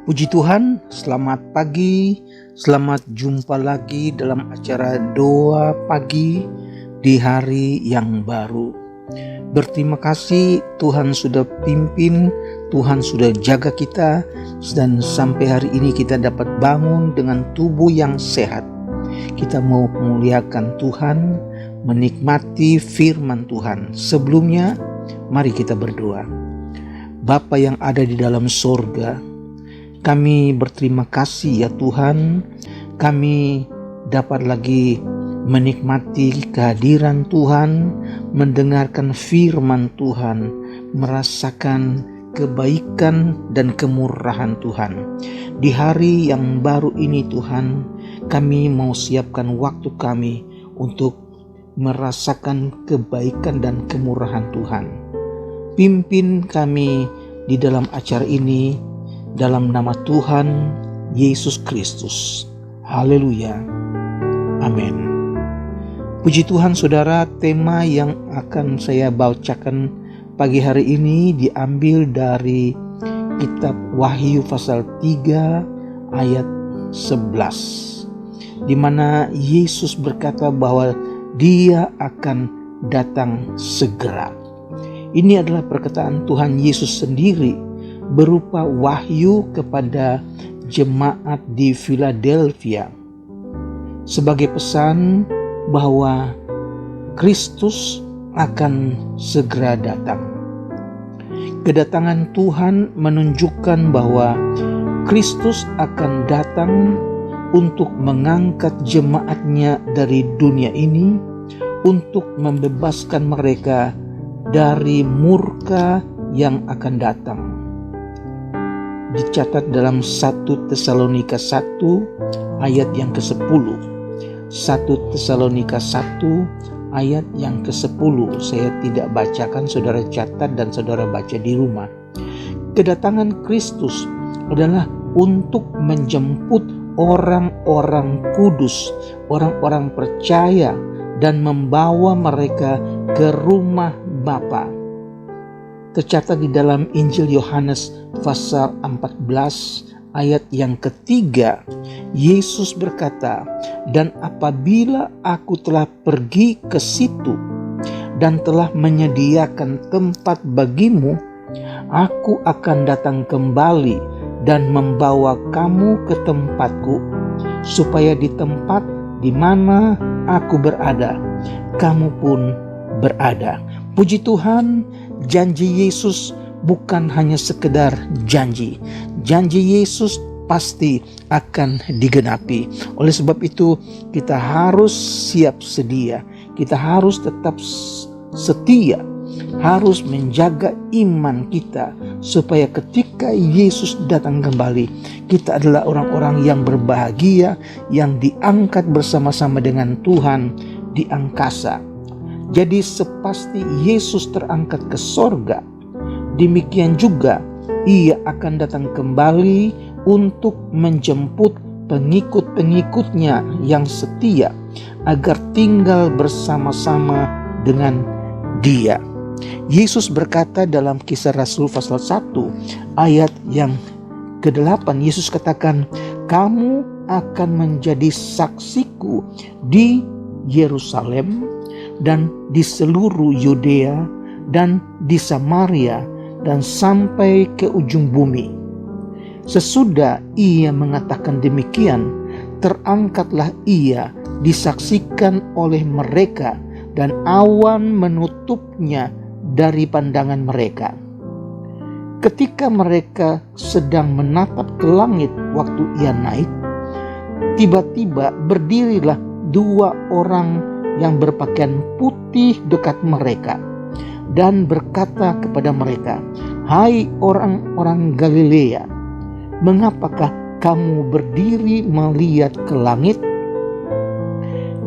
Puji Tuhan, selamat pagi, selamat jumpa lagi dalam acara doa pagi di hari yang baru. Berterima kasih Tuhan sudah pimpin, Tuhan sudah jaga kita, dan sampai hari ini kita dapat bangun dengan tubuh yang sehat. Kita mau memuliakan Tuhan, menikmati firman Tuhan. Sebelumnya, mari kita berdoa. Bapa yang ada di dalam sorga, kami berterima kasih ya Tuhan, kami dapat lagi menikmati kehadiran Tuhan, mendengarkan firman Tuhan, merasakan kebaikan dan kemurahan Tuhan. Di hari yang baru ini Tuhan, kami mau siapkan waktu kami untuk merasakan kebaikan dan kemurahan Tuhan. Pimpin kami di dalam acara ini, dalam nama Tuhan Yesus Kristus. Haleluya. Amin. Puji Tuhan saudara, tema yang akan saya bacakan pagi hari ini diambil dari kitab Wahyu pasal 3 ayat 11. Di mana Yesus berkata bahwa Dia akan datang segera. Ini adalah perkataan Tuhan Yesus sendiri berupa wahyu kepada jemaat di Philadelphia sebagai pesan bahwa Kristus akan segera datang. Kedatangan Tuhan menunjukkan bahwa Kristus akan datang untuk mengangkat jemaatnya dari dunia ini, untuk membebaskan mereka dari murka yang akan datang. Dicatat dalam 1 Tesalonika 1 ayat yang ke-10. 1 Tesalonika 1 ayat yang ke-10. Saya tidak bacakan, saudara catat dan saudara baca di rumah. Kedatangan Kristus adalah untuk menjemput orang-orang kudus, orang-orang percaya, dan membawa mereka ke rumah Bapa. Tercatat di dalam Injil Yohanes pasal 14 ayat yang ketiga, Yesus berkata, "Dan apabila aku telah pergi ke situ dan telah menyediakan tempat bagimu, aku akan datang kembali dan membawa kamu ke tempatku, supaya di tempat di mana aku berada, kamu pun berada." Puji Tuhan, janji Yesus bukan hanya sekedar janji. Janji Yesus pasti akan digenapi. Oleh sebab itu, kita harus siap sedia. Kita harus tetap setia. Harus menjaga iman kita, supaya ketika Yesus datang kembali, kita adalah orang-orang yang berbahagia, yang diangkat bersama-sama dengan Tuhan di angkasa. Jadi sepasti Yesus terangkat ke sorga, demikian juga Ia akan datang kembali untuk menjemput pengikut-pengikutnya yang setia agar tinggal bersama-sama dengan Dia. Yesus berkata dalam Kisah Rasul pasal 1 ayat yang ke-8, Yesus katakan, "Kamu akan menjadi saksiku di Yerusalem dan di seluruh Yudea dan di Samaria dan sampai ke ujung bumi." Sesudah Ia mengatakan demikian, terangkatlah Ia disaksikan oleh mereka, dan awan menutupnya dari pandangan mereka. Ketika mereka sedang menatap ke langit waktu Ia naik, tiba-tiba berdirilah 2 orang yang berpakaian putih dekat mereka dan berkata kepada mereka, "Hai orang-orang Galilea, mengapakah kamu berdiri melihat ke langit?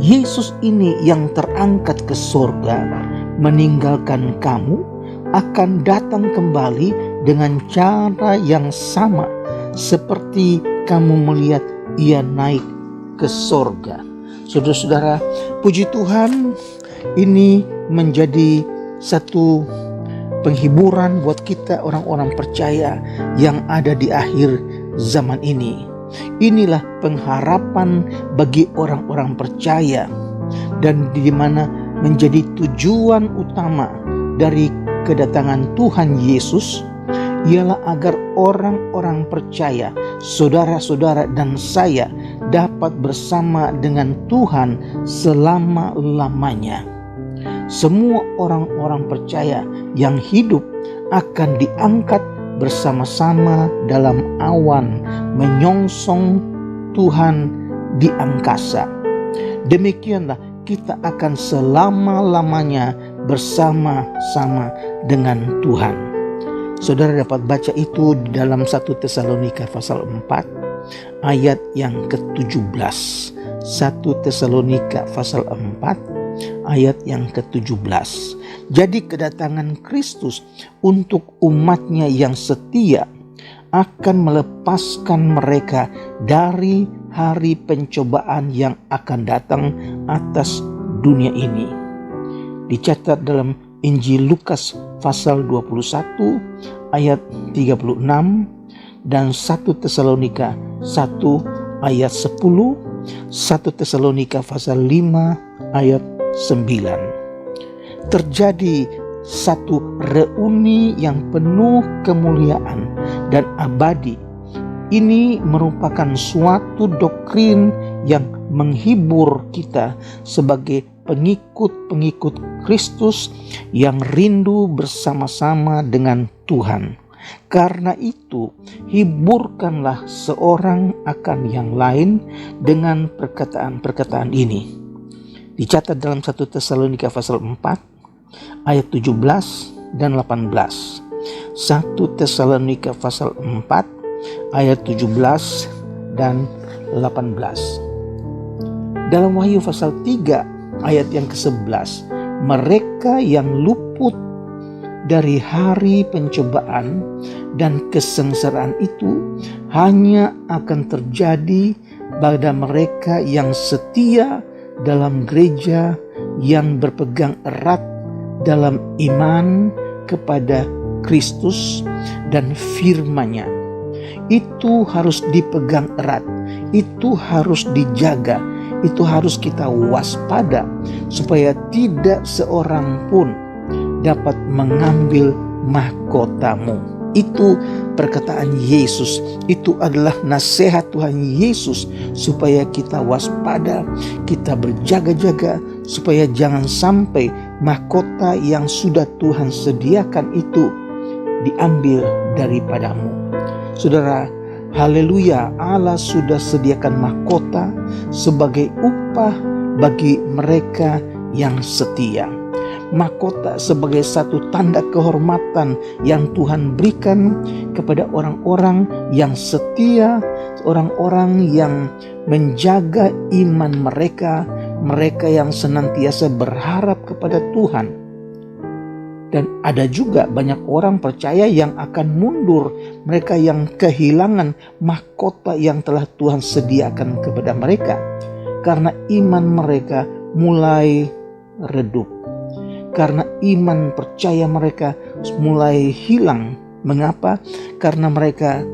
Yesus ini yang terangkat ke sorga meninggalkan kamu akan datang kembali dengan cara yang sama seperti kamu melihat Ia naik ke sorga." Saudara-saudara, puji Tuhan, ini menjadi satu penghiburan buat kita orang-orang percaya yang ada di akhir zaman ini. Inilah pengharapan bagi orang-orang percaya, dan di mana menjadi tujuan utama dari kedatangan Tuhan Yesus ialah agar orang-orang percaya, saudara-saudara dan saya, dapat bersama dengan Tuhan selama-lamanya. Semua orang-orang percaya yang hidup akan diangkat bersama-sama dalam awan menyongsong Tuhan di angkasa. Demikianlah kita akan selama-lamanya bersama-sama dengan Tuhan. Saudara dapat baca itu di dalam 1 Tesalonika pasal 4 ayat yang ke-17. 1 Tesalonika pasal 4 ayat yang ke-17. Jadi kedatangan Kristus untuk umatnya yang setia akan melepaskan mereka dari hari pencobaan yang akan datang atas dunia ini. Dicatat dalam Injil Lukas pasal 21 ayat 36 dan 1 Tesalonika 1 ayat 10, 1 Tesalonika pasal 5 ayat 9. Terjadi satu reuni yang penuh kemuliaan dan abadi. Ini merupakan suatu doktrin yang menghibur kita sebagai pengikut-pengikut Kristus yang rindu bersama-sama dengan Tuhan. Karena itu, hiburkanlah seorang akan yang lain dengan perkataan-perkataan ini. Dicatat dalam 1 Tesalonika pasal 4 ayat 17 dan 18. 1 Tesalonika pasal 4 ayat 17 dan 18. Dalam Wahyu pasal 3 ayat yang ke-11, mereka yang luput dari hari pencobaan dan kesengsaraan itu hanya akan terjadi pada mereka yang setia dalam gereja, yang berpegang erat dalam iman kepada Kristus dan firman-Nya. Itu harus dipegang erat, itu harus dijaga, itu harus kita waspada supaya tidak seorang pun dapat mengambil mahkotamu. Itu perkataan Yesus, itu adalah nasihat Tuhan Yesus supaya kita waspada, kita berjaga-jaga supaya jangan sampai mahkota yang sudah Tuhan sediakan itu diambil daripadamu. Saudara, haleluya, Allah sudah sediakan mahkota sebagai upah bagi mereka yang setia. Mahkota sebagai satu tanda kehormatan yang Tuhan berikan kepada orang-orang yang setia, orang-orang yang menjaga iman mereka, mereka yang senantiasa berharap kepada Tuhan. Dan ada juga banyak orang percaya yang akan mundur, mereka yang kehilangan mahkota yang telah Tuhan sediakan kepada mereka karena iman mereka mulai redup. Karena iman percaya mereka mulai hilang. Mengapa? Karena mereka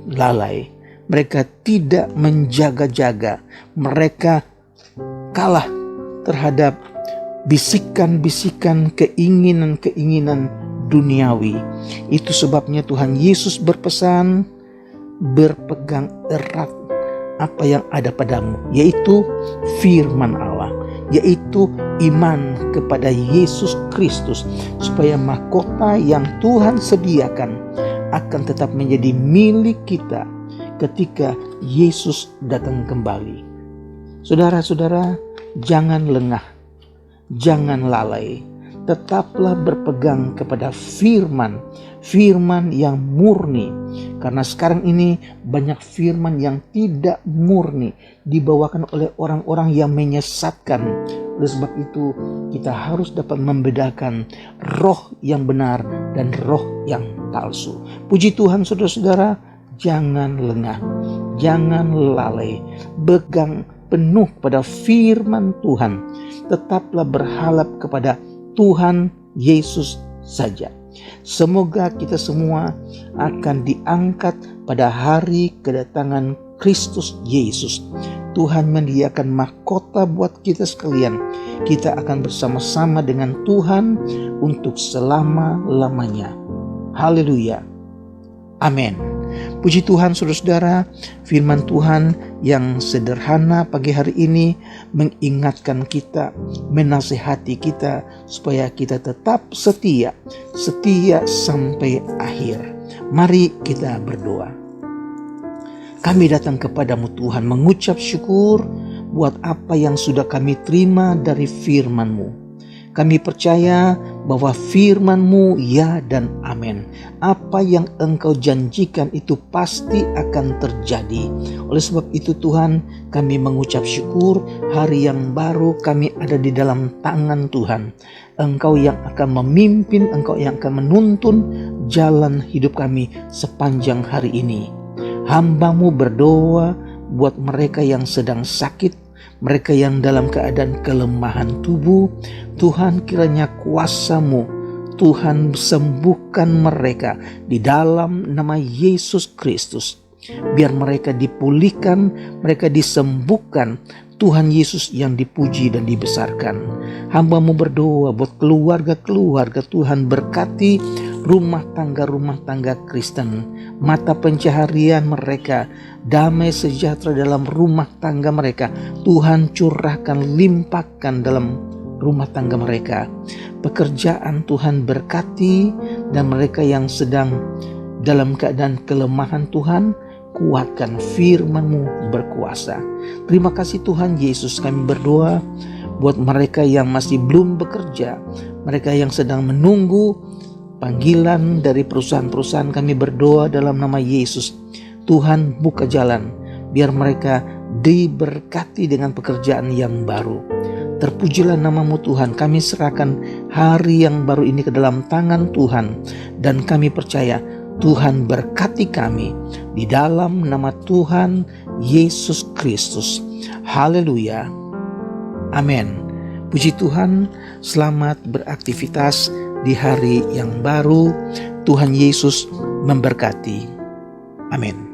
lalai. Mereka tidak menjaga-jaga. Mereka kalah terhadap bisikan-bisikan keinginan-keinginan duniawi. Itu sebabnya Tuhan Yesus berpesan, berpegang erat apa yang ada padamu, yaitu firman Allah, yaitu iman kepada Yesus Kristus, supaya mahkota yang Tuhan sediakan akan tetap menjadi milik kita ketika Yesus datang kembali. Saudara-saudara, jangan lengah, jangan lalai, tetaplah berpegang kepada firman yang murni. Karena sekarang ini banyak firman yang tidak murni dibawakan oleh orang-orang yang menyesatkan. Oleh sebab itu kita harus dapat membedakan roh yang benar dan roh yang palsu. Puji Tuhan, saudara-saudara, jangan lengah, jangan lalai, pegang penuh pada firman Tuhan. Tetaplah berharap kepada Tuhan Yesus saja. Semoga kita semua akan diangkat pada hari kedatangan Kristus Yesus. Tuhan menyediakan mahkota buat kita sekalian. Kita akan bersama-sama dengan Tuhan untuk selama-lamanya. Haleluya. Amin. Puji Tuhan, saudara-saudara, firman Tuhan yang sederhana pagi hari ini mengingatkan kita, menasihati kita supaya kita tetap setia sampai akhir. Mari kita berdoa. Kami datang kepadamu Tuhan mengucap syukur buat apa yang sudah kami terima dari firman-Mu. Kami percaya bahwa firman-Mu ya dan amin. Apa yang Engkau janjikan itu pasti akan terjadi. Oleh sebab itu Tuhan, kami mengucap syukur hari yang baru kami ada di dalam tangan Tuhan. Engkau yang akan memimpin, Engkau yang akan menuntun jalan hidup kami sepanjang hari ini. Hamba-Mu berdoa buat mereka yang sedang sakit, mereka yang dalam keadaan kelemahan tubuh. Tuhan, kiranya kuasa-Mu, Tuhan sembuhkan mereka di dalam nama Yesus Kristus. Biar mereka dipulihkan, mereka disembuhkan. Tuhan Yesus yang dipuji dan dibesarkan. Hamba-Mu berdoa buat keluarga-keluarga. Tuhan berkati rumah tangga Kristen, mata pencaharian mereka, damai sejahtera dalam rumah tangga mereka. Tuhan curahkan, limpahkan dalam rumah tangga mereka. Pekerjaan Tuhan berkati, dan mereka yang sedang dalam keadaan kelemahan Tuhan, kuatkan, firman-Mu berkuasa. Terima kasih Tuhan Yesus, kami berdoa buat mereka yang masih belum bekerja, mereka yang sedang menunggu panggilan dari perusahaan-perusahaan. Kami berdoa dalam nama Yesus, Tuhan buka jalan, biar mereka diberkati dengan pekerjaan yang baru. Terpujilah nama-Mu Tuhan. Kami serahkan hari yang baru ini ke dalam tangan Tuhan, dan kami percaya Tuhan berkati kami di dalam nama Tuhan Yesus Kristus. Haleluya. Amin. Puji Tuhan, selamat beraktivitas di hari yang baru. Tuhan Yesus memberkati. Amin.